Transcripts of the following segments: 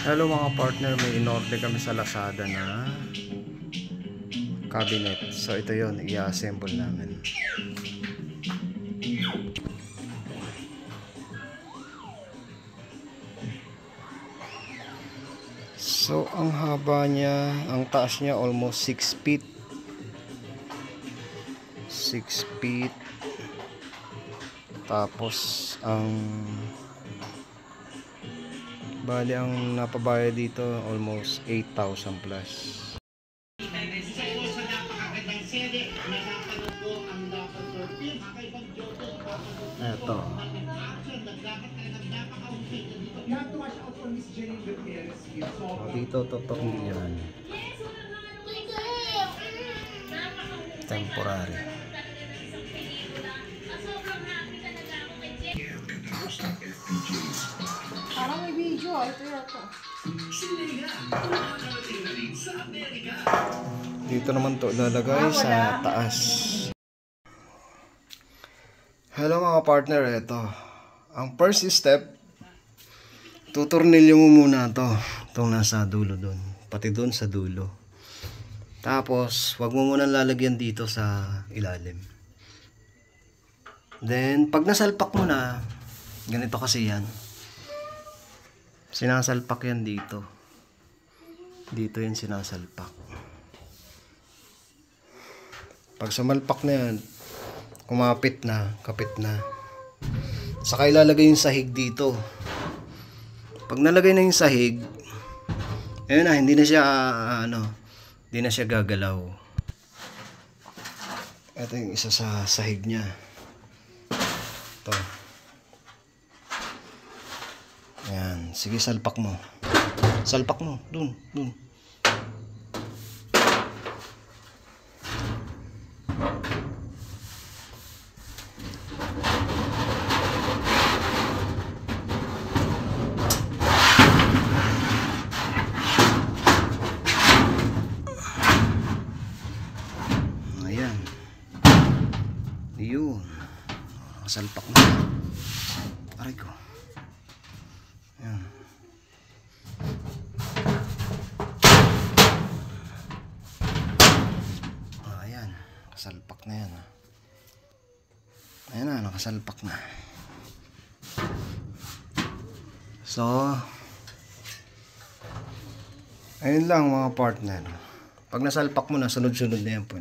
Hello mga partner, may in-order kami sa Lazada na cabinet. So ito yon, i-assemble namin. So ang haba niya, ang taas niya almost 6 feet. 6 feet. Tapos ang bali ang napabayad dito almost 8,000 plus. Eto. Dito totok yan. Temporary. Parang may video, ito yata. Dito naman to lalagay sa taas. Hello mga partner, ito. Ang first step, tutornilyo mo muna to. Itong nasa dulo doon. Pati doon sa dulo. Tapos, wag mo muna lalagyan dito sa ilalim. Then, pag nasalpak mo na, ganito kasi yan. Sinasalpak yan dito. Dito yan sinasalpak. Pag sumalpak na yan, kumapit na, kapit na. Saka ilalagay yung sahig dito. Pag nalagay na yung sahig, ayun na, hindi na siya hindi na siya gagalaw. Ito yung isa sa sahig niya. Ito. Ayan, sige salpak mo. Salpak mo, dun. Ayan. Yun. Salpak mo. Aray ko. Ayan. Ayan. Nakasalpak na yan. Ayan na, nakasalpak na. So, ayun lang mga partner. Pag nasalpak mo na, sunod-sunod na yan po.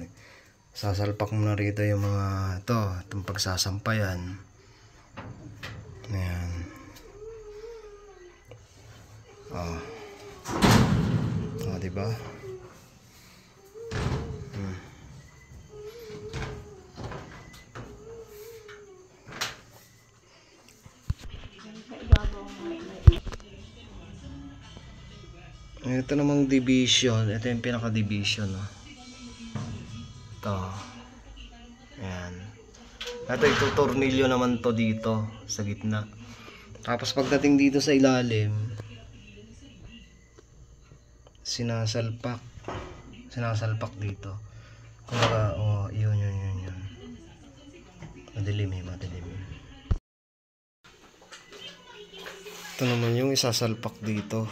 Sasalpak mo na rito yung mga itong pagsasampayan. Ayan. Diba? Ito namang division. Ito yung pinaka-division. Ito. Ayan. Ito itutornilyo naman to dito sa gitna. Tapos pagdating dito sa ilalim, sinasalpak dito. Kumbaga, yun. Madilim. Ito naman yung isasalpak dito.